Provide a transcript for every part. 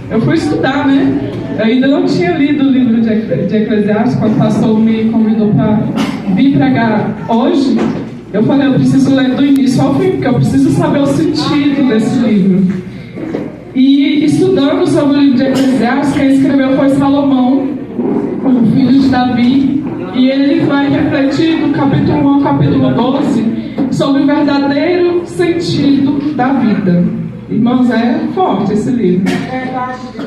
eu fui estudar, né? Eu ainda não tinha lido o livro de Eclesiastes, quando o pastor me convidou para vir pregar hoje. Eu falei, eu preciso ler do início ao fim, porque eu preciso saber o sentido desse livro. E estudando sobre o livro de Eclesiastes, quem escreveu foi Salomão, o filho de Davi. E ele vai refletir do capítulo 1 ao capítulo 12 sobre o verdadeiro sentido da vida. Irmãos, é forte esse livro.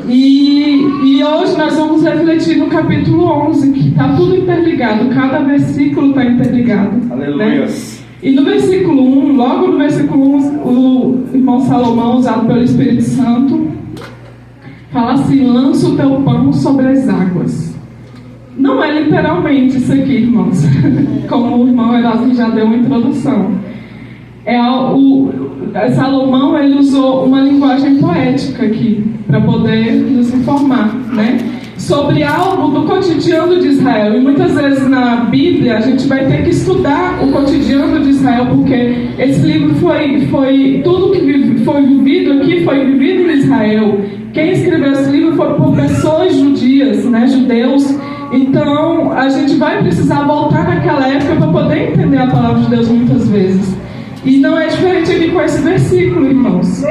E hoje nós vamos refletir no capítulo 11, que está tudo interligado, cada versículo está interligado. Aleluia. Né? E no versículo 1, logo no versículo 1, o irmão Salomão, usado pelo Espírito Santo, fala assim: lança o teu pão sobre as águas. Não é literalmente isso aqui, irmãos, como o irmão Erasmo já deu uma introdução. Salomão, ele usou uma linguagem poética aqui, para poder nos informar, né, sobre algo do cotidiano de Israel. E muitas vezes na Bíblia a gente vai ter que estudar o cotidiano de Israel, porque esse livro foi tudo que foi vivido aqui, foi vivido em Israel. Quem escreveu esse livro foram por pessoas judias, né, judeus. Então a gente vai precisar voltar naquela época para poder entender a palavra de Deus muitas vezes. E não é diferente aqui com esse versículo, irmãos.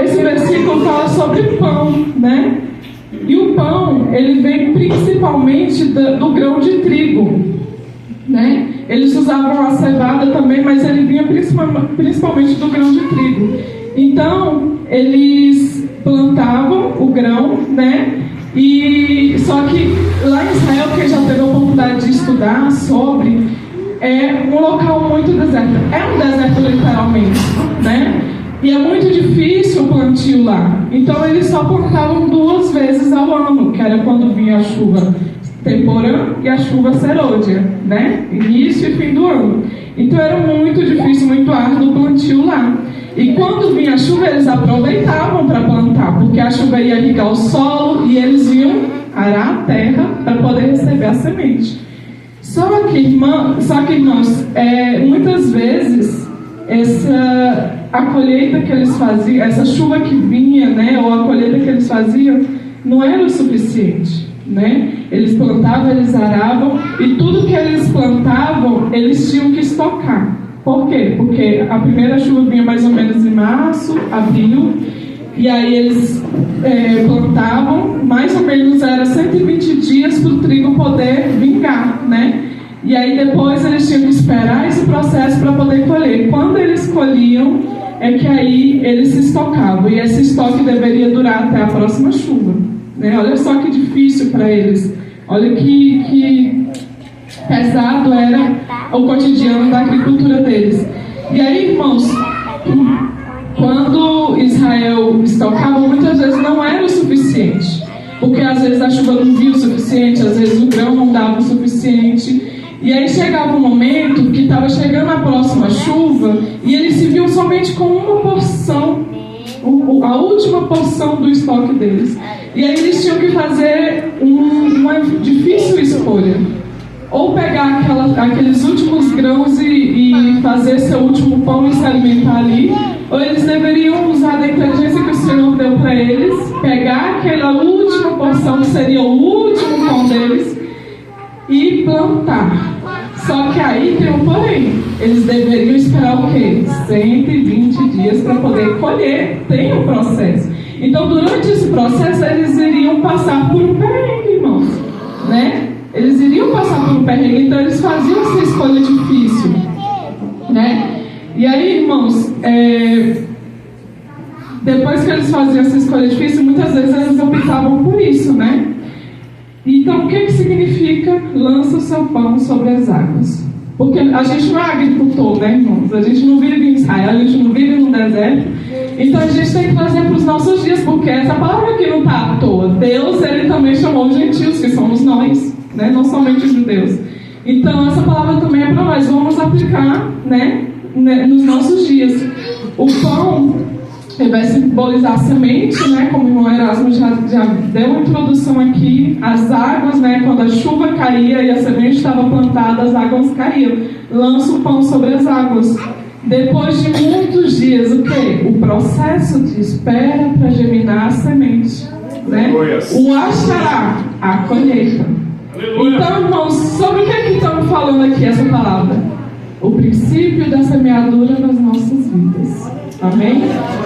Esse versículo fala sobre pão, né? E o pão, ele vem principalmente do grão de trigo, né? Eles usavam a cevada também, mas ele vinha principalmente do grão de trigo. Então, eles plantavam o grão, né? E só que lá em Israel, quem já teve a oportunidade de estudar sobre, é um local muito deserto. É um deserto literalmente, né? E é muito difícil o plantio lá. Então eles só plantavam 2 vezes ao ano, que era quando vinha a chuva temporã e a chuva serôdia, né? Início e fim do ano. Então era muito difícil, muito árduo o plantio lá. E quando vinha a chuva, eles aproveitavam para plantar, porque a chuva ia irrigar o solo e eles iam arar a terra para poder receber a semente. Só que, irmãos, muitas vezes a colheita que eles faziam, essa chuva que vinha, né, ou a colheita que eles faziam, não era o suficiente, né? Eles plantavam, eles aravam, e tudo que eles plantavam, eles tinham que estocar. Por quê? Porque a primeira chuva vinha mais ou menos em março, abril, e aí eles plantavam, mais ou menos era 120 dias para o trigo poder vingar, né? E aí depois eles tinham que esperar esse processo para poder colher. Quando eles colhiam, é que aí eles se estocavam, e esse estoque deveria durar até a próxima chuva, né? Olha só que difícil para eles, olha que pesado era o cotidiano da agricultura deles. E aí, irmãos, quando Israel estocava, muitas vezes não era o suficiente, porque às vezes a chuva não vinha o suficiente, às vezes o grão não dava o suficiente. E aí chegava um momento que estava chegando a próxima chuva e eles se viam somente com uma porção, a última porção do estoque deles. E aí eles tinham que fazer uma difícil escolha: ou pegar aqueles últimos grãos e fazer seu último pão e se alimentar ali, ou eles deveriam usar a inteligência que o Senhor deu para eles, pegar aquela última porção, que seria o último pão deles, e plantar. Só que aí tem um porém: eles deveriam esperar o quê? 120 dias para poder colher. Tem um processo. Então, durante esse processo, eles iriam passar por um perrengue, irmãos, né? Eles iriam passar por um perrengue, então eles faziam essa escolha difícil, né? E aí, irmãos, depois que eles faziam essa escolha difícil, muitas vezes eles optavam por isso, né? Então, o que significa lança o seu pão sobre as águas? Porque a gente não é agricultor, né, irmãos? A gente não vive em Israel, a gente não vive no deserto. Então, a gente tem que trazer para os nossos dias, porque essa palavra aqui não está à toa. Deus, ele também chamou os gentios, que somos nós, né? Não somente os judeus. Então, essa palavra também é para nós. Vamos aplicar, né, nos nossos dias. O pão, ele vai simbolizar a semente, né? Como o irmão Erasmo já deu uma introdução aqui. As águas, né? Quando a chuva caía e a semente estava plantada, as águas caíam. Lança o pão sobre as águas. Depois de muitos dias, o quê? O processo de espera para germinar a semente. o achará, a colheita. Aleluia. Então, irmãos, sobre o que é que estamos falando aqui, essa palavra? O princípio da semeadura nas nossas vidas. Amém?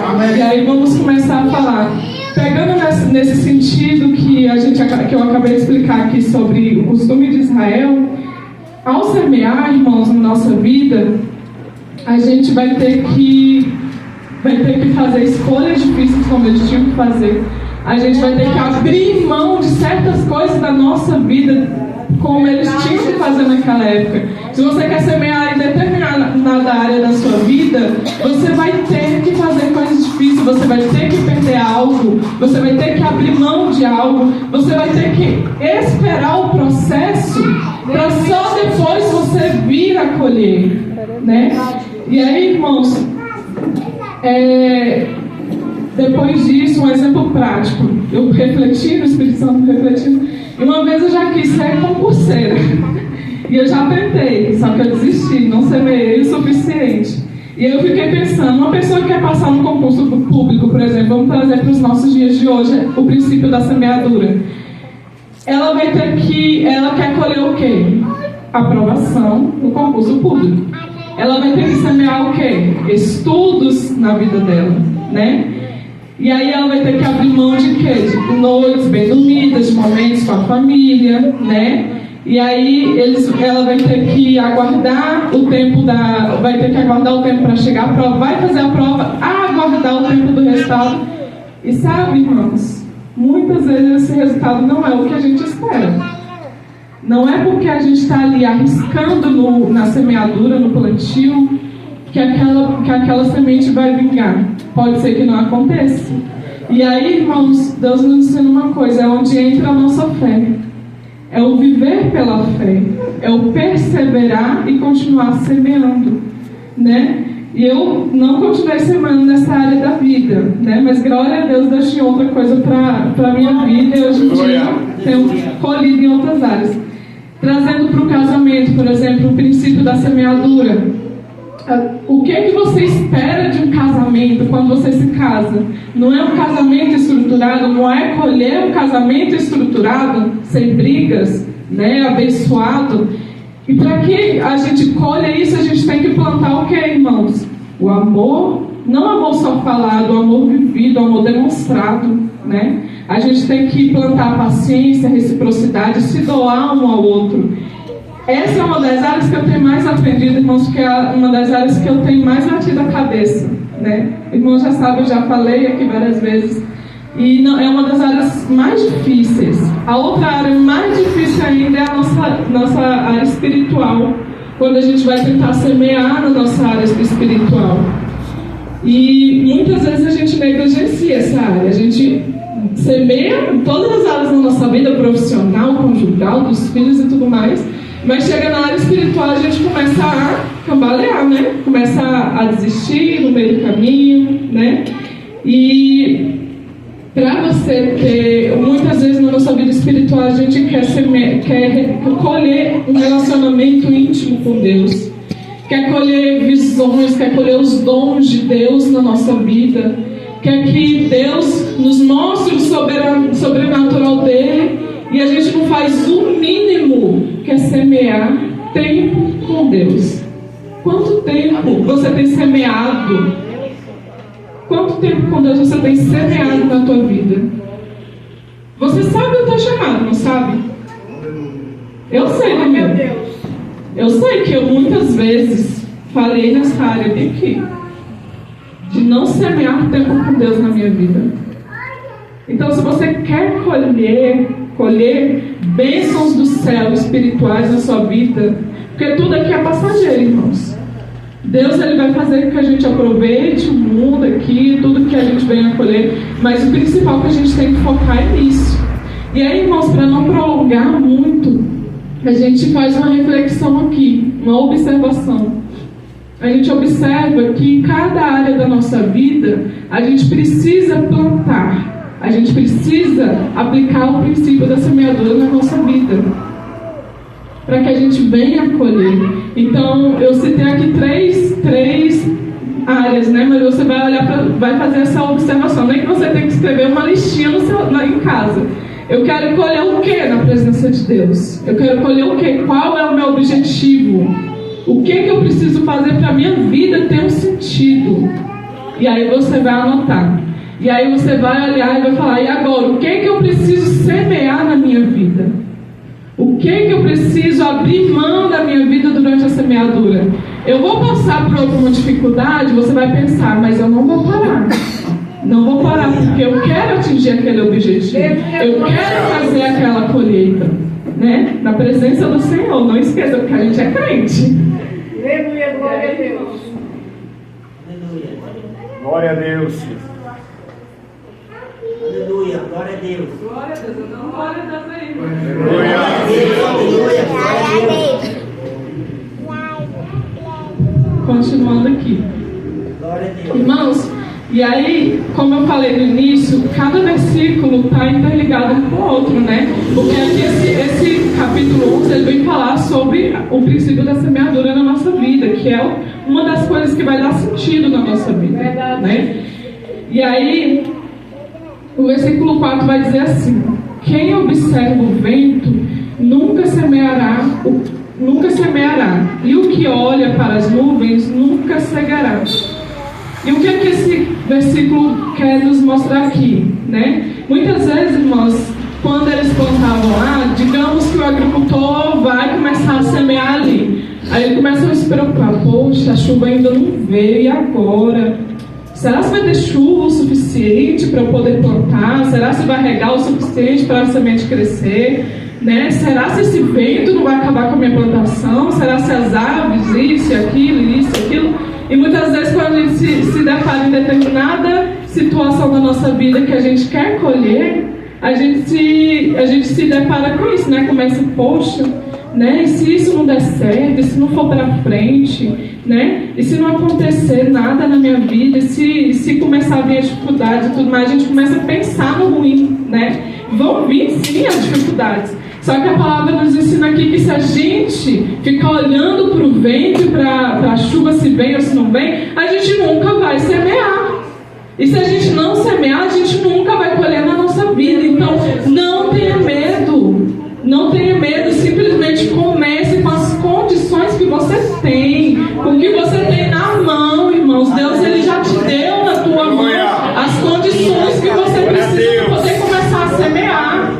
Amém. E aí vamos começar a falar. Pegando nesse sentido que eu acabei de explicar aqui sobre o costume de Israel, ao semear, irmãos, na nossa vida, a gente vai ter que fazer escolhas difíceis, como eles tinham que fazer. A gente vai ter que abrir mão de certas coisas da nossa vida, como eles tinham que fazer naquela época. Se você quer semear em determinada área da sua vida, você vai ter que fazer coisas difíceis, você vai ter que perder algo, você vai ter que abrir mão de algo, você vai ter que esperar o processo para só depois você vir a colher, né? E aí, irmãos, depois disso, um exemplo prático. Eu refleti, no Espírito Santo refletindo, e uma vez eu já quis ser concurseira. E eu já tentei, só que eu desisti, não semeei o suficiente. E eu fiquei pensando, uma pessoa que quer passar no concurso público, por exemplo, vamos trazer para os nossos dias de hoje o princípio da semeadura. Ela quer colher o quê? Aprovação no concurso público. Ela vai ter que semear o quê? Estudos na vida dela, né? E aí ela vai ter que abrir mão de quê? De noites bem dormidas, de momentos com a família, né? E aí ela vai ter que aguardar o tempo para chegar à prova, vai fazer a prova, aguardar o tempo do resultado. E sabe, irmãos, muitas vezes esse resultado não é o que a gente espera. Não é porque a gente está ali arriscando na semeadura, no plantio, que aquela semente vai vingar. Pode ser que não aconteça. E aí, irmãos, Deus nos ensina uma coisa, é onde entra a nossa fé. É o viver pela fé. É o perseverar e continuar semeando, né? E eu não continuei semeando nessa área da vida, né? Mas glória a Deus, Deus tinha outra coisa para a minha vida e hoje em dia tenho colhido em outras áreas. Trazendo para o casamento, por exemplo, o princípio da semeadura. O que você espera de um casamento quando você se casa? Não é um casamento estruturado, não é colher um casamento estruturado, sem brigas, né, abençoado. E para que a gente colha isso, a gente tem que plantar o que, irmãos? O amor, não amor só falado, o amor vivido, o amor demonstrado, né? A gente tem que plantar paciência, reciprocidade, se doar um ao outro. Essa é uma das áreas que eu tenho mais aprendido, irmãos, que é uma das áreas que eu tenho mais batido a cabeça, né? Irmãos já sabem, eu já falei aqui várias vezes. E não, é uma das áreas mais difíceis. A outra área mais difícil ainda é a nossa área espiritual, quando a gente vai tentar semear na nossa área espiritual. E muitas vezes a gente negligencia essa área. A gente semeia em todas as áreas da nossa vida, profissional, conjugal, dos filhos e tudo mais. Mas chega na área espiritual, a gente começa a cambalear, né? Começa a desistir no meio do caminho, né? E para você ter, muitas vezes na nossa vida espiritual, a gente quer colher um relacionamento íntimo com Deus. Quer colher visões, quer colher os dons de Deus na nossa vida. Quer que Deus nos mostre o sobrenatural dele. E a gente não faz o mínimo, que é semear tempo com Deus. Quanto tempo você tem semeado? Quanto tempo com Deus você tem semeado na tua vida? Você sabe o teu chamado, não sabe? Eu sei do meu. Eu sei que eu muitas vezes falei nessa área de aqui, de não semear tempo com Deus na minha vida. Então, se você quer colher bênçãos do céu espirituais na sua vida, porque tudo aqui é passageiro, irmãos. Deus, ele vai fazer com que a gente aproveite o mundo aqui, tudo que a gente venha colher, mas o principal que a gente tem que focar é nisso. E aí, irmãos, para não prolongar muito, a gente faz uma reflexão aqui, uma observação. A gente observa que em cada área da nossa vida, a gente precisa plantar. A gente precisa aplicar o princípio da semeadura na nossa vida, para que a gente venha colher. Então, eu citei aqui três áreas, né? Mas você vai olhar vai fazer essa observação. Nem que você tenha que escrever uma listinha em casa. Eu quero colher o que na presença de Deus? Eu quero colher o que? Qual é o meu objetivo? O que eu preciso fazer para a minha vida ter um sentido? E aí você vai anotar. E aí você vai olhar e vai falar, e agora? O que eu preciso semear na minha vida? O que eu preciso abrir mão da minha vida durante a semeadura? Eu vou passar por alguma dificuldade, você vai pensar, mas eu não vou parar. Não vou parar, porque eu quero atingir aquele objetivo. Eu quero fazer aquela colheita, né? Na presença do Senhor. Não esqueça, porque a gente é crente. Aleluia, glória a Deus. Glória a Deus. Aleluia, glória a Deus. Glória a Deus, eu dou glória a Deus aí. Aleluia. Aleluia, glória a Deus. Continuando aqui. Glória a Deus. Irmãos, e aí, como eu falei no início, cada versículo está interligado um com o outro, né? Porque aqui esse capítulo 11, ele vem falar sobre o princípio da semeadura na nossa vida, que é uma das coisas que vai dar sentido na nossa vida, né? E aí, o versículo 4 vai dizer assim: quem observa o vento nunca semeará, e o que olha para as nuvens nunca cegará. E o que é que esse versículo quer nos mostrar aqui, né? Muitas vezes, irmãos, quando eles plantavam lá, digamos que o agricultor vai começar a semear ali. Aí ele começa a se preocupar, poxa, a chuva ainda não veio, e agora? Será que vai ter chuva o suficiente para eu poder plantar? Será que vai regar o suficiente para a semente crescer? Né? Será que esse vento não vai acabar com a minha plantação? Será que as aves, isso, aquilo? E muitas vezes quando a gente se depara em determinada situação da nossa vida que a gente quer colher, a gente se depara com isso, né? Começa, poxa, né? E se isso não der certo, e se não for para frente, né? E se não acontecer nada na minha vida, se começar a vir a dificuldade e tudo mais, a gente começa a pensar no ruim, né? Vão vir sim as dificuldades. Só que a palavra nos ensina aqui que se a gente ficar olhando para o vento e para a chuva, se vem ou se não vem, a gente nunca vai semear. E se a gente não semear, a gente nunca vai colher na nossa vida. Então, não tenha medo. Não tenha medo. Simplesmente comece com as condições que você tem. O que você tem na mão, irmãos. Deus, Ele já te deu na tua mão as condições que você precisa para poder começar a semear.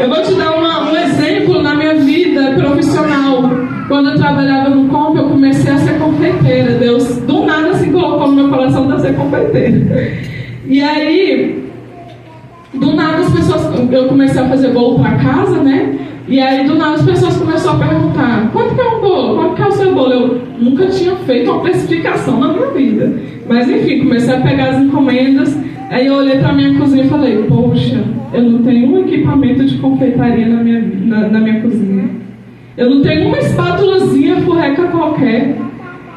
Eu vou te dar um exemplo na minha vida profissional. Quando eu trabalhava no Comp, eu comecei a ser confeiteira. Deus, do nada, se colocou no meu coração para ser confeiteira. E aí, do nada, eu comecei a fazer bolo para casa, né? E aí, do nada, as pessoas começaram a perguntar: quanto que é um bolo? Quanto que é o seu bolo? Eu nunca tinha feito uma precificação na minha vida. Mas, enfim, comecei a pegar as encomendas. Aí eu olhei para a minha cozinha e falei: poxa, eu não tenho um equipamento de confeitaria na minha cozinha. Eu não tenho uma espátulazinha furreca qualquer.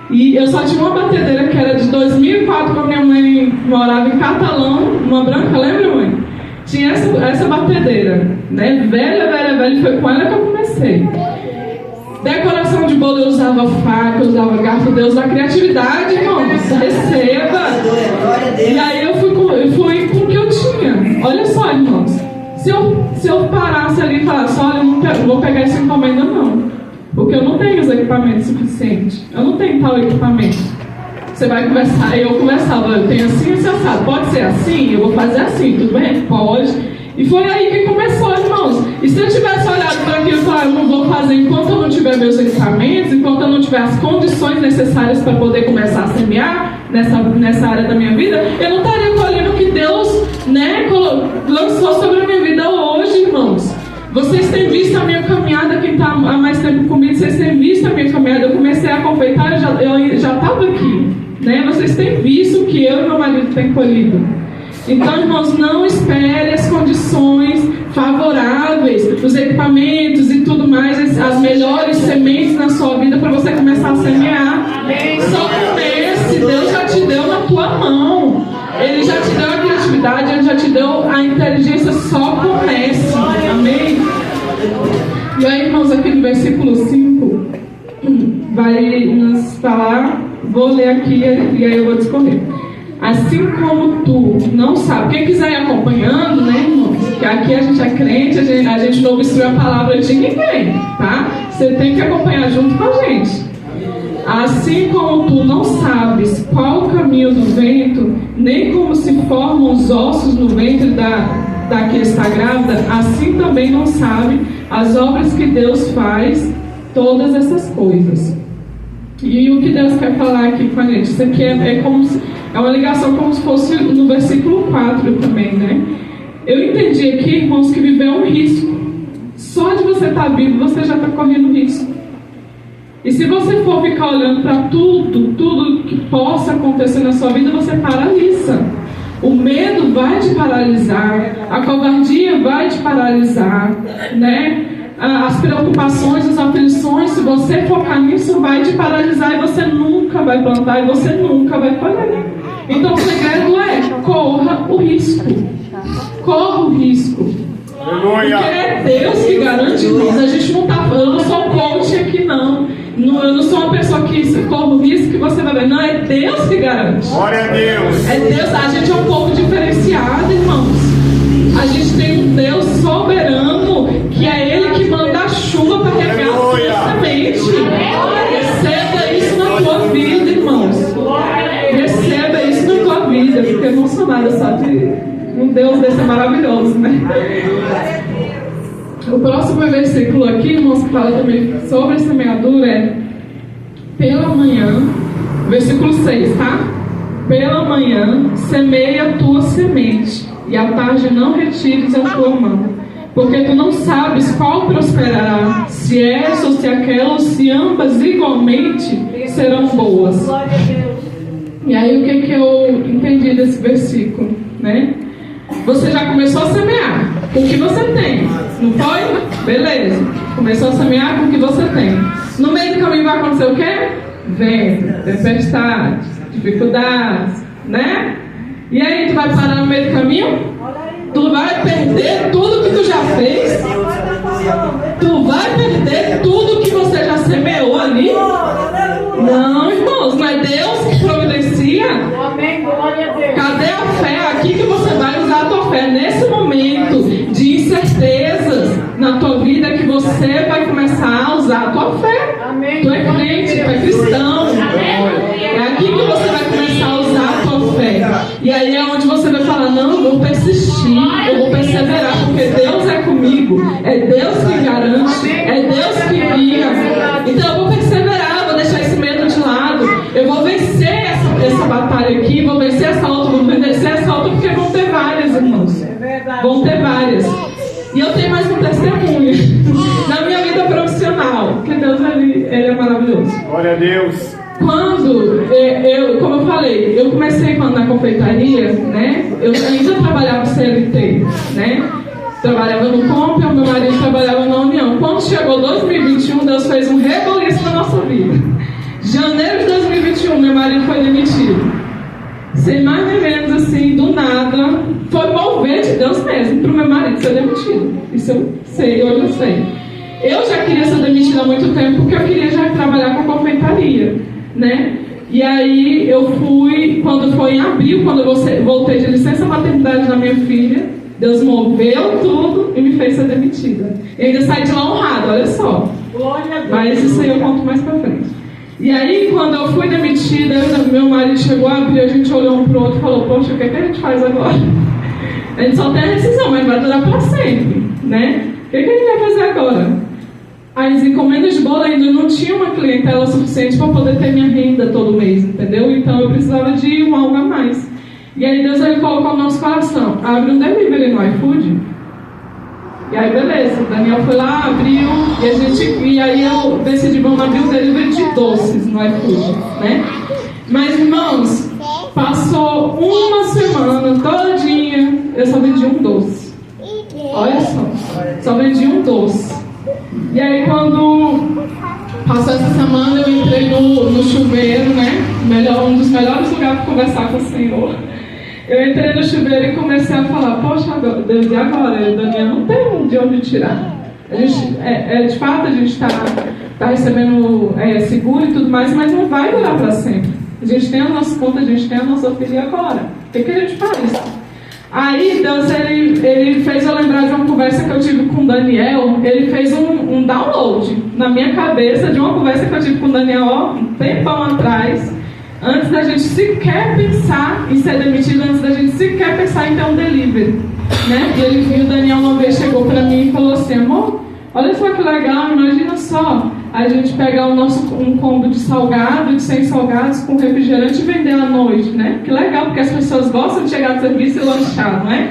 E eu só tinha uma batedeira que era de 2004, quando minha mãe morava em Catalão, uma branca, lembra, mãe? Tinha essa batedeira, né? Velha, e foi com ela que eu comecei. Decoração de bolo, eu usava faca, eu usava garfo. Deus da criatividade, irmãos, receba. E aí eu fui com o que eu tinha. Olha só, irmãos, se eu parasse ali e falasse: olha, eu não vou pegar essa encomenda não, porque eu não tenho os equipamentos suficientes, eu não tenho tal equipamento. Você vai conversar, eu conversava: eu tenho assim, esse assado, pode ser assim? Eu vou fazer assim, tudo bem? Pode. E foi aí que começou, irmãos. E se eu tivesse olhado para aquilo e falar: eu não vou fazer enquanto eu não tiver meus equipamentos, enquanto eu não tiver as condições necessárias para poder começar a semear nessa área da minha vida, eu não estaria colhendo o que Deus, né, lançou sobre a minha vida hoje, irmãos. Vocês têm visto a minha caminhada, quem está há mais tempo comigo, vocês têm visto a minha caminhada. Eu comecei a confeitar, eu já estava aqui, né? Vocês têm visto o que eu e meu marido têm colhido. Então, irmãos, não espere as condições favoráveis, os equipamentos e tudo mais, as melhores sementes na sua vida para você começar a semear. Só comece, Deus já te deu na tua mão. Ele já te deu a criatividade, Ele já te deu a inteligência, só comece. Amém? E aí, irmãos, aqui no versículo 5, vai nos falar vou ler aqui e aí eu vou discorrer. Assim como tu não sabe, quem quiser ir acompanhando, né, irmãos? Que aqui a gente é crente, a gente não obstrui a palavra de ninguém, tá? Você tem que acompanhar junto com a gente. Assim como tu não sabes qual o caminho do vento, nem como se formam os ossos no ventre da que está grávida, assim também não sabe as obras que Deus faz, todas essas coisas. E o que Deus quer falar aqui com a gente? Isso aqui é uma ligação como se fosse no versículo 4 também, né? Eu entendi aqui, irmãos, que viver é um risco. Só de você estar vivo, você já está correndo risco. E se você for ficar olhando para tudo que possa acontecer na sua vida, você paralisa. O medo vai te paralisar, a covardia vai te paralisar, né? As preocupações, as aflições, se você focar nisso, vai te paralisar e você nunca vai plantar e você nunca vai colher. Então o segredo é: corra o risco. Corra o risco. Porque é Deus que garante, irmãos. A gente não tá falando, eu não sou coach aqui, não. Eu não sou uma pessoa que corre o risco que você vai ver. Não, é Deus que garante. Glória a Deus. É Deus. A gente é um pouco diferenciado, irmãos. A gente tem um Deus soberano, que é Ele que manda a chuva para regar a sua semente. Receba isso na tua vida, irmãos. Receba isso na tua vida. Fiquei emocionada, sabe? Um Deus desse é maravilhoso, né? O próximo versículo aqui, irmãos, que fala também sobre a semeadura é: pela manhã, versículo 6, tá? Pela manhã, semeia a tua semente, e à tarde não retires a tua mão, porque tu não sabes qual prosperará, se essa ou se aquela, ou se ambas igualmente serão boas. E aí o que eu entendi desse versículo, né? Você já começou a semear com o que você tem, não foi? Beleza, começou a semear com o que você tem. No meio do caminho vai acontecer o quê? Vento, tempestades, dificuldades, né? E aí tu vai parar no meio do caminho? Tu vai perder tudo que tu já fez? Tu vai perder tudo que você já semeou ali? Não, irmãos, não é Deus que providencia? Cadê a fé aqui que você vai usar a tua fé nesse momento de incertezas na tua vida, que você vai começar a usar a tua fé? Tu é crente, tu é cristão. É aqui que você vai começar a usar a tua fé. E aí é onde você vai falar: não, eu vou persistir, eu vou perseverar, porque Deus é comigo, é Deus que garante, é Deus que guia. Então eu vou perseverar, vou deixar esse medo de lado, eu vou vencer essa batalha aqui, vou vencer essa outra, vou vencer essa outra, porque vão ter várias, irmãos. Vão ter várias. E eu tenho mais um testemunho na minha vida profissional, porque Deus ele é maravilhoso. Glória a Deus. Quando como eu falei, eu comecei na confeitaria, né? Eu ainda trabalhava CLT, né? Trabalhava no Comp, o meu marido trabalhava na União. Quando chegou 2021, Deus fez um reboliço na nossa vida. Janeiro de 2021, meu marido foi demitido. Sem mais nem menos assim, do nada, foi mover de Deus mesmo para o meu marido ser demitido. Isso eu sei, hoje eu sei. Eu já queria ser demitida há muito tempo, porque eu queria já trabalhar com confeitaria, né? E aí eu fui, quando foi em abril, quando eu voltei de licença maternidade da minha filha, Deus moveu tudo e me fez ser demitida. E ainda saí de lá honrada, olha só. Mas isso aí eu conto mais pra frente. E aí, quando eu fui demitida, meu marido chegou a abrir, a gente olhou um pro outro e falou: poxa, o que a gente faz agora? A gente só tem a rescisão, mas vai durar para sempre, né? O que a gente vai fazer agora? As encomendas de bolo ainda não tinha uma clientela suficiente para poder ter minha renda todo mês, entendeu? Então eu precisava de algo a mais. E aí Deus ele colocou no nosso coração: abre um delivery no iFood. E aí beleza, o Daniel foi lá, abriu, e aí eu decidi, vamos abrir um delivery de doces no iFood, né? Mas irmãos, passou uma semana todinha, eu só vendi um doce. Olha só vendi um doce. E aí quando passou essa semana, eu entrei no chuveiro, né? Um dos melhores lugares para conversar com o Senhor. Eu entrei no chuveiro e comecei a falar: poxa, Deus, e agora? Daniel não tem de onde tirar. A gente, de fato, a gente está recebendo seguro e tudo mais, mas não vai durar para sempre. A gente tem a nossa conta, a gente tem a nossa filha, e agora? O que a gente faz? Aí Deus, ele fez eu lembrar de uma conversa que eu tive com o Daniel. Ele fez um download na minha cabeça de uma conversa que eu tive com o Daniel um tempão atrás, antes da gente sequer pensar em ser demitido, antes da gente sequer pensar em ter um delivery, né? E ele viu, o Daniel uma vez chegou pra mim e falou assim: amor, olha só que legal, imagina só a gente pegar um combo de salgado, de 100 salgados com refrigerante e vender à noite, né? Que legal, porque as pessoas gostam de chegar no serviço e lanchar, não é?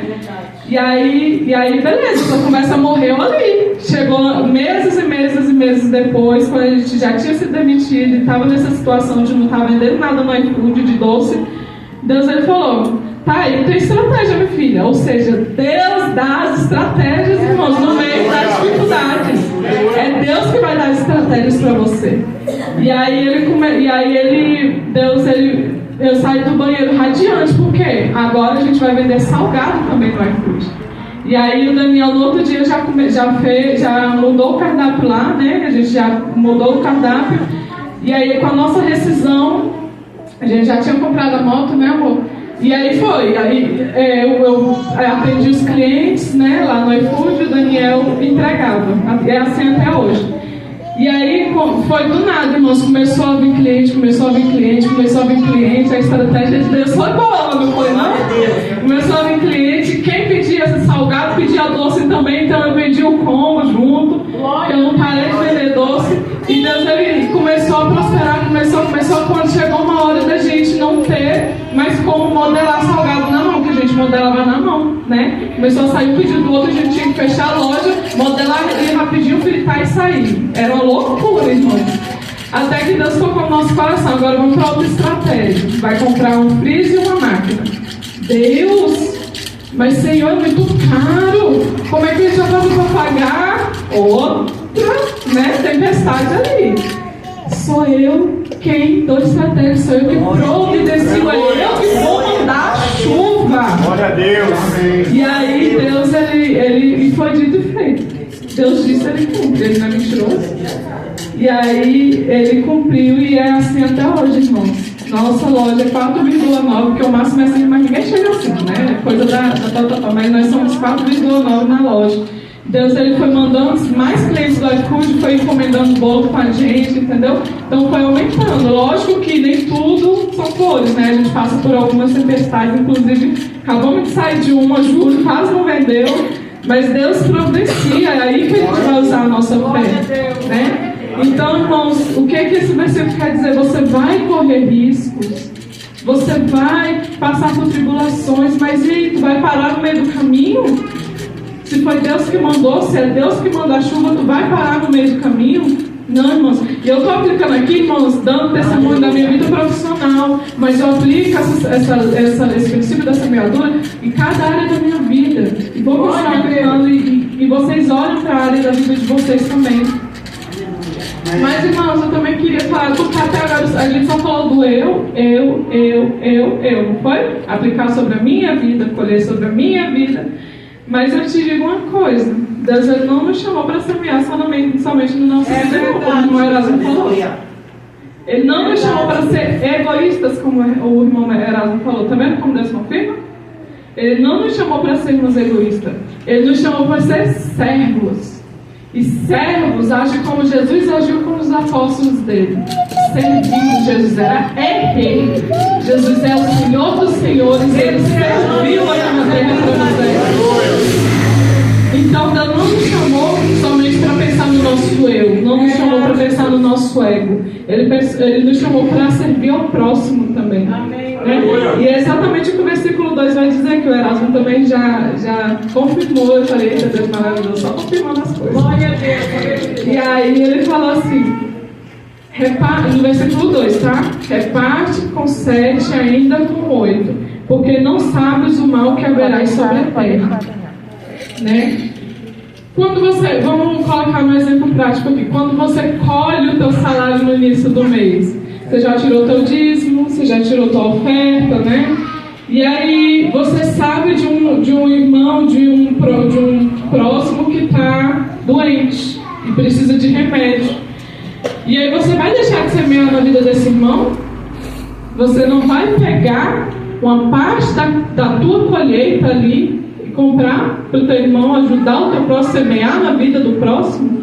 E aí, beleza, essa conversa morreu ali. Chegou meses e meses e meses depois, quando a gente já tinha sido demitido e estava nessa situação de não estar vendendo nada no iFood de doce, Deus, ele falou: tá aí, tem estratégia, minha filha. Ou seja, Deus dá as estratégias, irmãos, no meio das dificuldades. É Deus que vai dar as estratégias para você. Eu saí do banheiro radiante, porque agora a gente vai vender salgado também no iFood. E aí o Daniel no outro dia já mudou o cardápio lá, né? A gente já mudou o cardápio. E aí com a nossa rescisão, a gente já tinha comprado a moto, né, amor? E aí foi, eu atendi os clientes, né, lá no iFood, o Daniel entregava, é assim até hoje. E aí foi do nada, irmãos, começou a vir cliente, a estratégia de Deus foi boa, não foi não? Começou a vir cliente, quem pedia esse salgado pedia doce também, então eu vendi o combo junto, eu não parei de vender doce, e Deus, ele começou a prosperar, começou quando chegou uma hora da gente não ter mais como modelar salgado na mão, que a gente modelava na mão, né? Começou a sair um pedido do outro, a gente tinha que fechar a loja, modelar ali rapidinho, fritar e sair. Era uma loucura, irmão. Até que Deus tocou no nosso coração. Agora vamos para outra estratégia. Vai comprar um freezer e uma máquina. Deus, mas Senhor, é muito caro. Como é que a gente vai fazer para pagar? Outra, né? Tempestade ali. Sou eu quem dou estratégia, sou eu que providencio, é eu que vou mandar a chuva. Glória a Deus, amém. E aí Deus, ele foi dito e feito. Deus disse, ele cumpre, ele não é mentiroso. E aí ele cumpriu e é assim até hoje, irmãos. Nossa loja é 4,9, porque o máximo é assim, mas ninguém chega assim, né? Coisa da mas nós somos 4,9 na loja. Deus, ele foi mandando mais clientes do iFood, foi encomendando bolo com a gente, entendeu? Então foi aumentando. Lógico que nem tudo são flores, né? A gente passa por algumas tempestades, inclusive acabamos de sair de uma, juro, quase não vendeu, mas Deus providencia, é aí que a gente vai usar a nossa fé, né? Então, irmãos, o que esse versículo quer dizer? Você vai correr riscos, você vai passar por tribulações, mas e aí, tu vai parar no meio do caminho? Se foi Deus que mandou, se é Deus que manda a chuva, tu vai parar no meio do caminho? Não, irmãos. E eu estou aplicando aqui, irmãos, dando testemunho da minha vida profissional, mas eu aplico esse princípio da semeadura em cada área da minha vida. E vou continuar aplicando, e vocês olham para a área da vida de vocês também. Mas, irmãos, eu também queria falar, porque até agora a gente só falou do eu, não foi? Aplicar sobre a minha vida, colher sobre a minha vida. Mas eu te digo uma coisa, Deus, ele não nos chamou para semear somente no nosso vida, como o irmão Erasmo falou. Ele não nos chamou para ser egoístas, como o irmão Erasmo falou. Tá vendo como Deus confirma? Ele não nos chamou para sermos egoístas. Ele nos chamou para ser servos. E servos agem como Jesus agiu com os apóstolos dele. Servindo, Jesus era rei. Jesus é o Senhor dos senhores. Ele serviu a terra para Moisés. Então Deus não nos chamou somente para pensar no nosso eu. Não nos chamou para pensar no nosso ego. Ele nos chamou para servir ao próximo também. Amém. Né? E é exatamente o que o versículo 2 vai dizer, que o Erasmo também já confirmou. Eu falei, eita Deus maravilhoso, só confirmando as coisas. Glória a Deus. E aí ele falou assim, no versículo 2, tá? Reparte com 7, ainda com 8, porque não sabes o mal que haverá sobre a terra. Né? Quando você, vamos colocar um exemplo prático aqui, quando você colhe o teu salário no início do mês, você já tirou o teu dízimo, você já tirou a tua oferta, né? E aí você sabe de um irmão, de um próximo que está doente e precisa de remédio. E aí você vai deixar de semear na vida desse irmão? Você não vai pegar uma parte da tua colheita ali e comprar para o teu irmão, ajudar o teu próximo, semear na vida do próximo?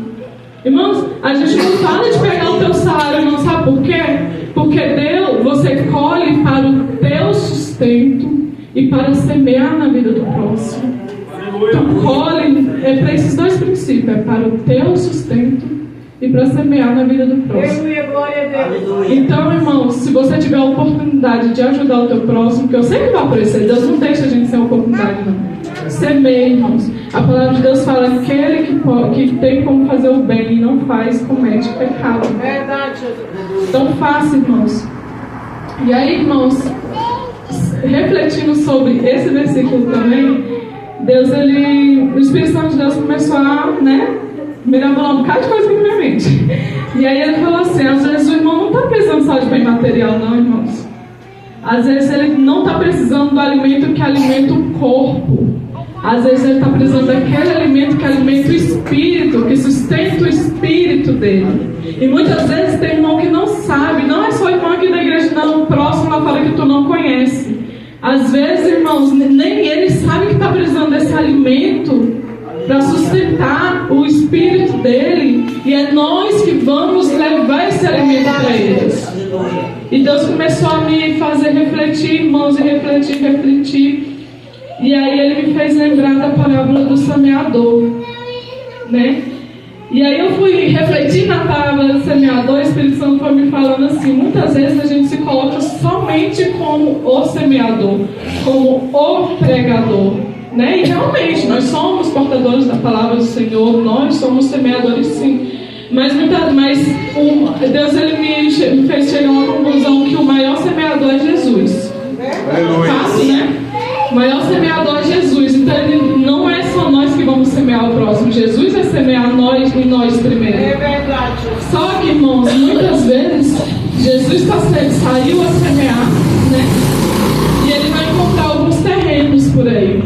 Irmãos, a gente não fala de pegar o teu salário, não sabe por quê? Porque Deus, você colhe para o teu sustento e para semear na vida do próximo. Tu colhe, é para esses dois princípios, é para o teu sustento e para semear na vida do próximo. Aleluia, glória a Deus. Então, irmãos, se você tiver a oportunidade de ajudar o teu próximo, que eu sei que vai aparecer, Deus não deixa a gente sem oportunidade, não. Semeie, irmãos. A palavra de Deus fala que aquele que tem como fazer o bem e não faz, comete pecado. Verdade, Jesus. Então faça, irmãos. E aí, irmãos, refletindo sobre esse versículo também, o Espírito Santo de Deus começou a, me lembrar um bocado de coisa aqui na minha mente. E aí ele falou assim, às vezes o irmão não está precisando só de bem material, não, irmãos. Às vezes ele não está precisando do alimento que alimenta o corpo. Às vezes ele está precisando daquele alimento que alimenta o espírito, que sustenta o espírito dele. E muitas vezes tem irmão que não sabe, não é só irmão aqui na igreja, não, o próximo lá fora que tu não conhece. Às vezes, irmãos, nem ele sabe que está precisando desse alimento para sustentar o espírito dele, e é nós que vamos levar esse alimento para eles. E Deus começou a me fazer refletir, irmãos, e refletir. E aí ele me fez lembrar da parábola do semeador, E aí eu fui refletir na parábola do semeador, o Espírito Santo foi me falando assim, muitas vezes a gente se coloca somente como o semeador, como o pregador, E realmente, nós somos portadores da palavra do Senhor, nós somos semeadores sim. Mas Deus ele me fez chegar a uma conclusão que o maior semeador é Jesus. Fácil, O maior semeador é Jesus. Então ele não é só nós que vamos semear o próximo. Jesus vai semear nós e nós primeiro. É verdade. Só que, irmãos, muitas vezes Jesus saiu a semear, E ele vai encontrar alguns terrenos por aí.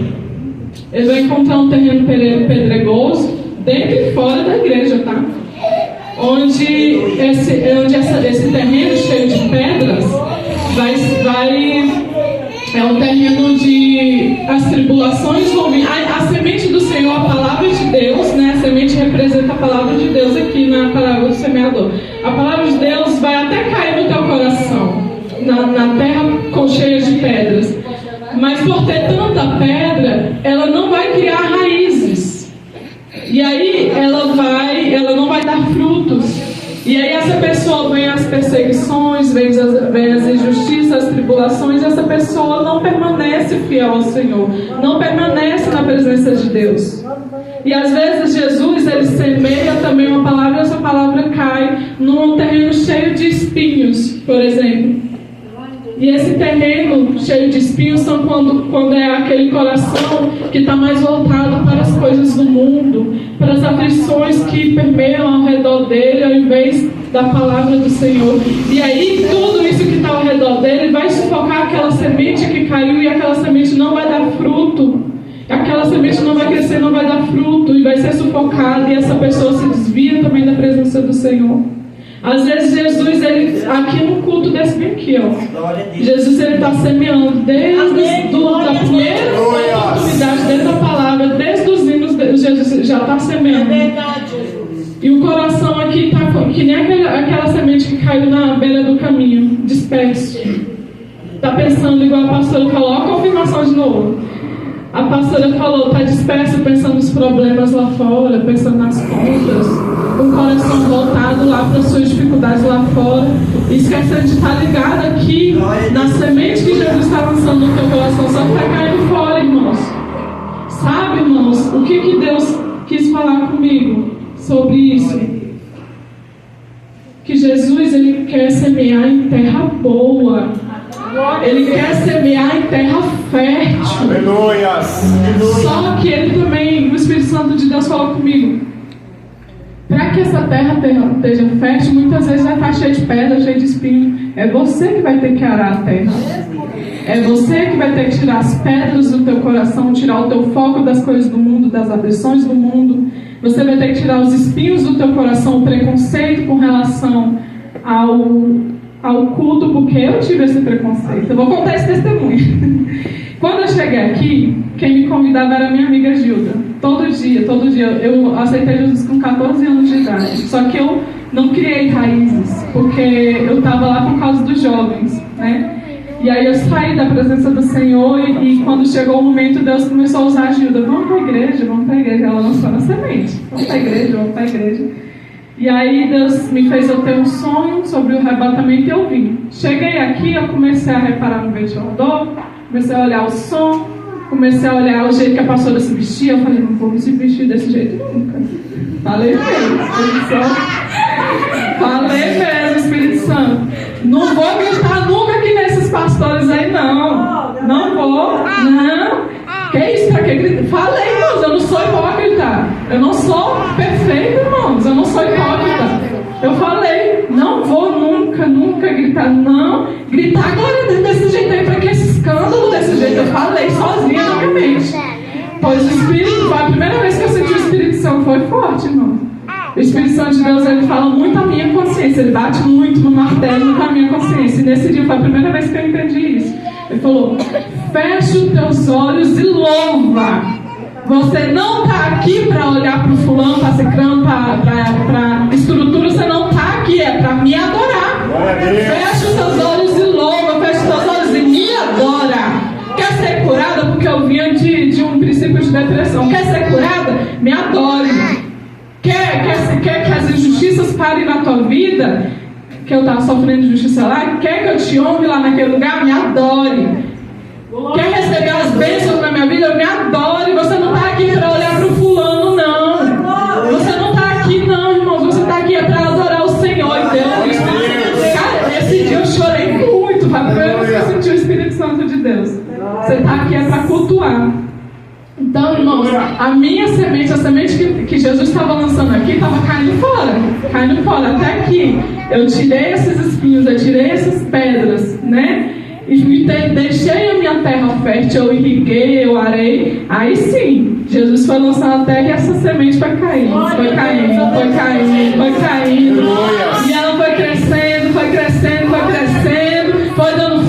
Ele vai encontrar um terreno pedregoso dentro e fora da igreja, tá? Onde esse terreno cheio de pedras é um terreno onde as tribulações vão vir. A semente do Senhor, a palavra de Deus, A semente representa a palavra de Deus aqui na palavra do semeador. A palavra de Deus vai até cair no teu coração, na terra cheia de pedras. Mas por ter tanta pedra, ela não vai criar raízes. E aí ela não vai dar frutos. E aí essa pessoa vem as perseguições, vem as injustiças, as tribulações, e essa pessoa não permanece fiel ao Senhor, não permanece na presença de Deus. E às vezes Jesus, ele semeia também uma palavra, e essa palavra cai num terreno cheio de espinhos, por exemplo. E esse terreno cheio de espinhos são quando é aquele coração que está mais voltado para as coisas do mundo, para as aflições que permeiam ao redor dele, ao invés da palavra do Senhor. E aí tudo isso que está ao redor dele vai sufocar aquela semente que caiu, e aquela semente não vai dar fruto. Aquela semente não vai crescer, não vai dar fruto, e vai ser sufocada, e essa pessoa se desvia também da presença do Senhor. Às vezes Jesus, aqui no culto desse bem aqui, Jesus ele está semeando desde a primeira oportunidade, desde a palavra, desde os hinos, Jesus já está semeando. E o coração aqui está que nem aquela semente que caiu na beira do caminho, disperso. Está pensando igual a pastora falou, a confirmação de novo. A pastora falou, está disperso, pensando nos problemas lá fora, pensando nas contas, com o coração voltado lá para as suas dificuldades lá fora, e esquecendo de estar ligado aqui na semente que Jesus está lançando no teu coração, só que está caindo fora, irmãos. Sabe, irmãos, o que Deus quis falar comigo sobre isso? Que Jesus, ele quer semear em terra boa. Ele quer semear em terra fértil. Aleluia. Só que ele também, o Espírito Santo de Deus falou comigo, para que essa terra esteja fértil, muitas vezes vai estar cheia de pedra, cheia de espinho. É você que vai ter que arar a terra. É você que vai ter que tirar as pedras do teu coração, tirar o teu foco das coisas do mundo, das aflições do mundo. Você vai ter que tirar os espinhos do teu coração, o preconceito com relação ao culto porque eu tive esse preconceito. Eu vou contar esse testemunho. Quando eu cheguei aqui, quem me convidava era minha amiga Gilda. Todo dia. Eu aceitei Jesus com 14 anos de idade. Só que eu não criei raízes, porque eu estava lá por causa dos jovens, né? E aí eu saí da presença do Senhor e quando chegou o momento, Deus começou a usar a Gilda. Vamos para a igreja. Ela lançou na semente. Vamos para a igreja. E aí Deus me fez eu ter um sonho sobre o arrebatamento e eu vim. Cheguei aqui, eu comecei a reparar no ventilador, comecei a olhar o som, comecei a olhar o jeito que a pastora se vestia. Eu falei, não vou me vestir desse jeito nunca. Falei mesmo, Espírito Santo. Falei mesmo, Espírito Santo. Não vou gritar nunca aqui nesses pastores aí, não. Não vou, não. Que isso, pra que gritar? Falei, irmãos, eu não sou hipócrita. Eu não sou perfeito, irmãos. Eu não sou hipócrita. Eu falei, não vou nunca gritar, não. Gritar glória a Deus desse jeito aí, pra que esse escândalo desse jeito? Eu falei sozinha na minha mente. Pois o Espírito, foi a primeira vez que eu senti o Espírito Santo, foi forte, irmão. O Espírito Santo de Deus, ele fala muito à minha consciência, ele bate muito no martelo, muito à minha consciência. E nesse dia foi a primeira vez que eu entendi isso. Ele falou, fecha os teus olhos e louva. Você não está aqui para olhar para o fulano, para ciclano, para estrutura, você não está aqui, é para me adorar. Fecha os teus olhos e louva, fecha os teus olhos e me adora. Quer ser curada? Porque eu vinha de um princípio de depressão. Quer ser curada? Me adore. Quer que as injustiças parem na tua vida? Que eu estava sofrendo injustiça lá? Quer que eu te honre lá naquele lugar? Me adore. Quer receber as bênçãos na minha vida? Eu me adore. Você não está aqui para olhar para o fulano, não. Você não está aqui, não, irmãos. Você está aqui para adorar o Senhor. Deus. Cara, esse dia eu chorei muito. Foi a primeira vez que eu senti o Espírito Santo de Deus. Você está aqui é para cultuar. Então, irmãos, a minha semente, a semente que Jesus estava lançando aqui, estava caindo fora, até aqui. Eu tirei esses espinhos, eu tirei essas pedras, né? E deixei a minha terra fértil, eu irriguei, eu arei. Aí sim, Jesus foi lançando a terra e essa semente foi caindo. E ela foi crescendo, foi dando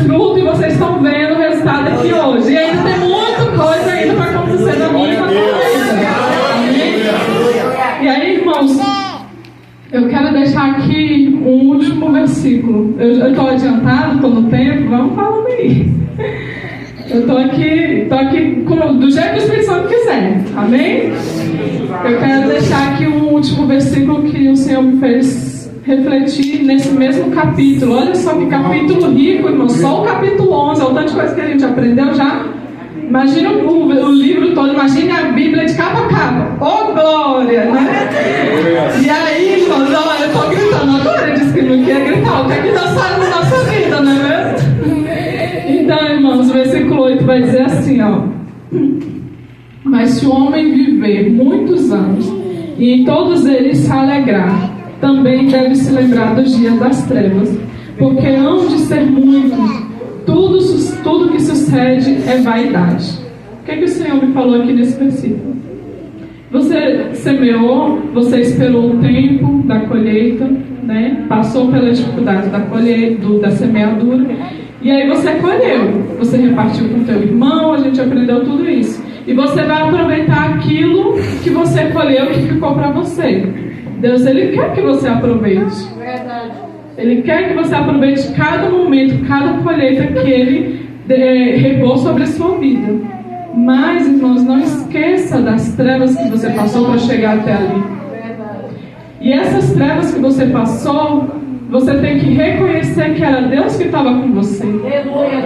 fruto, e vocês estão vendo o resultado aqui hoje. E ainda tem muita coisa ainda para acontecer na minha vida. E aí, irmãos, eu quero deixar aqui um último versículo. Eu estou adiantado, estou no tempo, vamos falando aí. Eu estou aqui do jeito que o Espírito Santo quiser, amém? Eu quero deixar aqui um último versículo que o Senhor me fez refletir nesse mesmo capítulo. Olha só que capítulo rico, irmão. Só o capítulo 11, olha o tanto de coisa que a gente aprendeu já. Imagina o livro todo, imagina a Bíblia de capa a capa. Oh, glória, né? E aí, irmãos, olha, eu estou gritando agora, eu disse que não queria gritar, o que é que Deus faz na nossa vida, não é mesmo? Então, irmãos, o versículo 8 vai dizer assim, ó. Mas se o homem viver muitos anos e em todos eles se alegrar, também deve se lembrar dos dias das trevas, porque hão de ser muitos. Tudo que sucede é vaidade. O que é que o Senhor me falou aqui nesse versículo? Você semeou, você esperou o tempo da colheita, né? Passou pela dificuldade da colheita, da semeadura, e aí você colheu. Você repartiu com o teu irmão, a gente aprendeu tudo isso. E você vai aproveitar aquilo que você colheu, que ficou para você. Deus, Ele quer que você aproveite. Verdade. Ele quer que você aproveite cada momento, cada colheita que Ele regou sobre a sua vida. Mas, irmãos, não esqueça das trevas que você passou para chegar até ali. E essas trevas que você passou, você tem que reconhecer que era Deus que estava com você.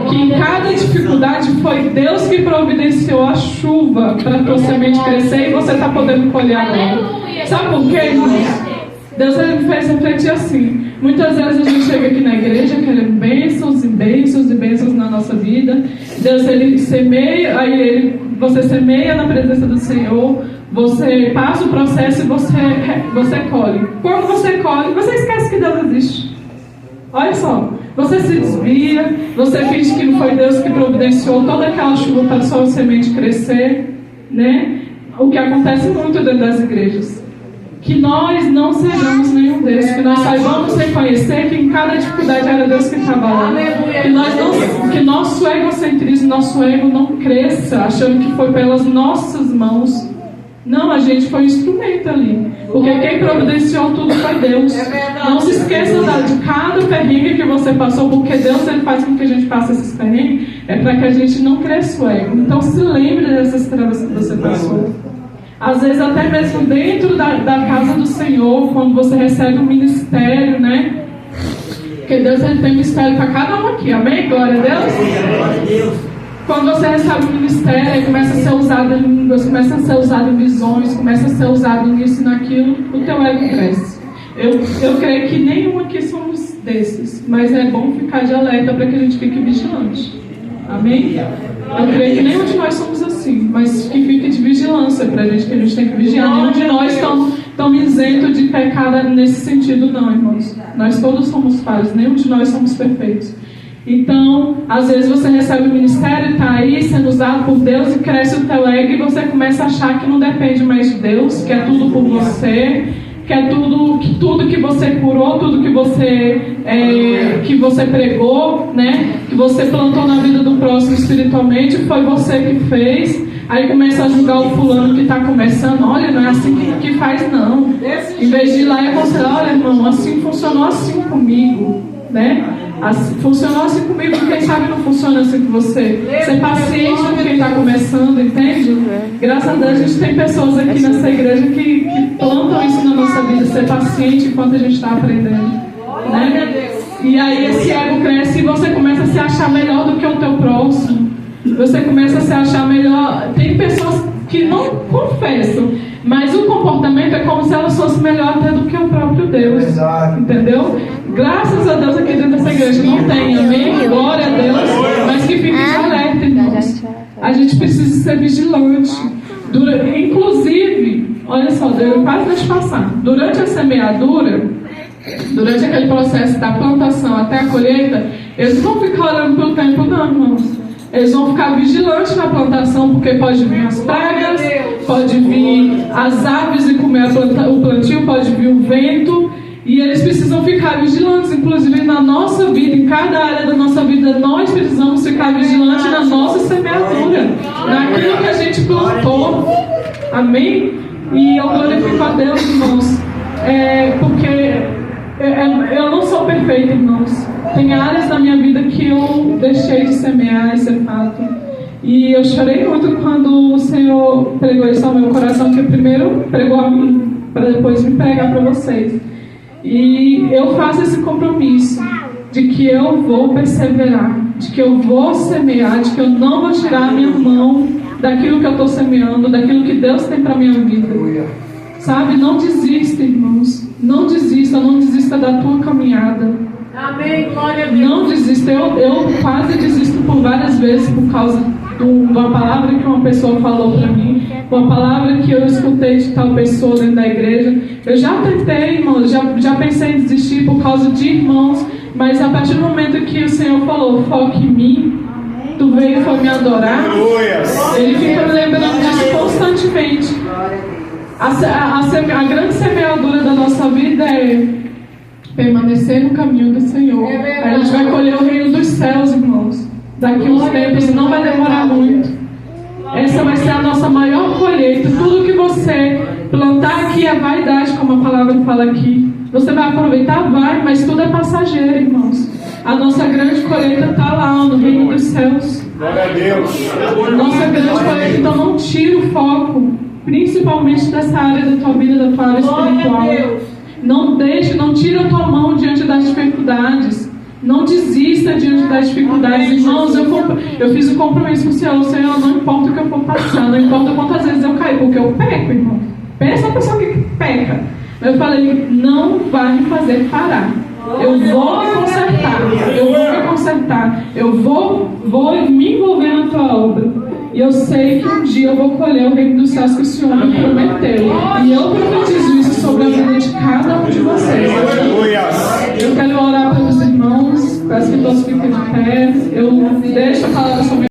Que em cada dificuldade foi Deus que providenciou a chuva para a tua semente crescer e você está podendo colher agora. Sabe por quê, irmãos? Deus me fez refletir assim. Muitas vezes a gente chega aqui na igreja querendo bênçãos e bênçãos e bênçãos na nossa vida. Deus, Ele semeia, você semeia na presença do Senhor, você passa o processo e você colhe. Quando você colhe, você esquece que Deus existe. Olha só, você se desvia, você finge que não foi Deus que providenciou toda aquela chuva para a sua semente crescer, né? O que acontece muito dentro das igrejas. Que nós não sejamos nenhum desses, que nós saibamos reconhecer que em cada dificuldade era Deus que trabalhava. Que nosso egocentrismo, nosso ego não cresça, achando que foi pelas nossas mãos. Não, a gente foi um instrumento ali. Porque quem providenciou tudo foi Deus. Não se esqueça de cada perrengue que você passou, porque Deus ele faz com que a gente passe esses perrengues, é para que a gente não cresça o ego. Então se lembre dessas travas que você passou. Às vezes até mesmo dentro da casa do Senhor, quando você recebe um ministério, né? Porque Deus ele tem ministério para cada um aqui, amém? Glória a Deus. Glória a Deus. Quando você recebe um ministério, começa a ser usado em línguas, começa a ser usado em visões, começa a ser usado nisso e naquilo, o teu ego cresce. Eu creio que nenhum aqui somos desses, mas é bom ficar de alerta para que a gente fique vigilante. Amém? Eu creio que nenhum de nós somos assim, mas que fique de vigilância para a gente, que a gente tem que vigiar. Nenhum de nós estão isento de pecado nesse sentido, não, irmãos. Nós todos somos falhos, nenhum de nós somos perfeitos. Então, às vezes você recebe o ministério, está aí sendo usado por Deus e cresce o teu ego e você começa a achar que não depende mais de Deus, que é tudo por você, que é tudo que você curou, tudo que você pregou, né? Que você plantou na vida do próximo espiritualmente, foi você que fez. Aí começa a julgar o fulano que está começando. Olha, não é assim que faz, não. Em vez de ir lá e aconselhar, olha, irmão, assim funcionou assim comigo, né? Funcionou assim comigo, quem sabe não funciona assim com você. Ser paciente com quem está começando, entende? Graças a Deus a gente tem pessoas aqui nessa igreja que plantam isso na nossa vida, ser paciente enquanto a gente está aprendendo, né? E aí esse ego cresce e você começa a se achar melhor do que o teu próximo. Você começa a se achar melhor. Tem pessoas que não confessam, mas o comportamento é como se elas fossem melhor até do que o próprio Deus. Entendeu? Graças a Deus aqui dentro dessa igreja não tem, amém? Glória a Deus. Mas que fique de alerta, irmãos. A gente precisa ser vigilante. Inclusive, olha só, eu quase deixo passar. Durante a semeadura, durante aquele processo da plantação até a colheita, eles não vão ficar olhando pelo tempo, não, irmãos. Eles vão ficar vigilantes na plantação, porque pode vir as pragas, pode vir as aves e comer o plantio, pode vir o vento, e eles precisam ficar vigilantes. Inclusive na nossa vida, em cada área da nossa vida, nós precisamos ficar vigilantes na nossa semeadura, naquilo que a gente plantou. Amém? E eu glorifico a Deus, irmãos, porque eu não sou perfeita, irmãos. Tem áreas da minha vida que eu deixei de semear, esse é fato. E eu chorei muito quando o Senhor pregou isso ao meu coração, que primeiro pregou a mim, para depois me pregar para vocês. E eu faço esse compromisso de que eu vou perseverar, de que eu vou semear, de que eu não vou tirar a minha mão daquilo que eu estou semeando, daquilo que Deus tem para a minha vida. Sabe? Não desista, irmãos. Não desista da tua caminhada. Amém, glória a Deus. Não desista. Eu quase desisto por várias vezes por causa de uma palavra que uma pessoa falou para mim, uma palavra que eu escutei de tal pessoa dentro da igreja. Eu já tentei, irmãos, já pensei em desistir por causa de irmãos, mas a partir do momento que o Senhor falou, foque em mim, tu veio e foi me adorar, Ele fica me lembrando disso constantemente. A grande semeadura da nossa vida é permanecer no caminho do Senhor. A gente vai colher o reino dos céus, irmãos. Daqui uns tempos, não vai demorar muito. Essa vai ser a nossa maior colheita. Tudo que você plantar aqui é vaidade, como a palavra fala aqui. Você vai aproveitar? Vai, mas tudo é passageiro, irmãos. A nossa grande colheita está lá, no reino dos céus. Glória a Deus. Nossa grande colheita, então não tira o foco, principalmente dessa área da tua vida, da tua área espiritual. Não tira a tua mão diante das dificuldades. Não desista diante das dificuldades. Irmãos, eu fiz o compromisso com o Senhor, não importa o que eu for passar, não importa quantas vezes eu cair, porque eu peco, irmão. Pensa a pessoa que peca. Eu falei, não vai me fazer parar. Eu vou me consertar. Eu vou me envolver na tua obra. E eu sei que um dia eu vou colher o reino dos céus que o Senhor me prometeu. E eu profetizo isso sobre a vida de cada um de vocês. Eu quero orar pelos irmãos. Peço que todos fiquem de pé. Eu deixo a palavra sobre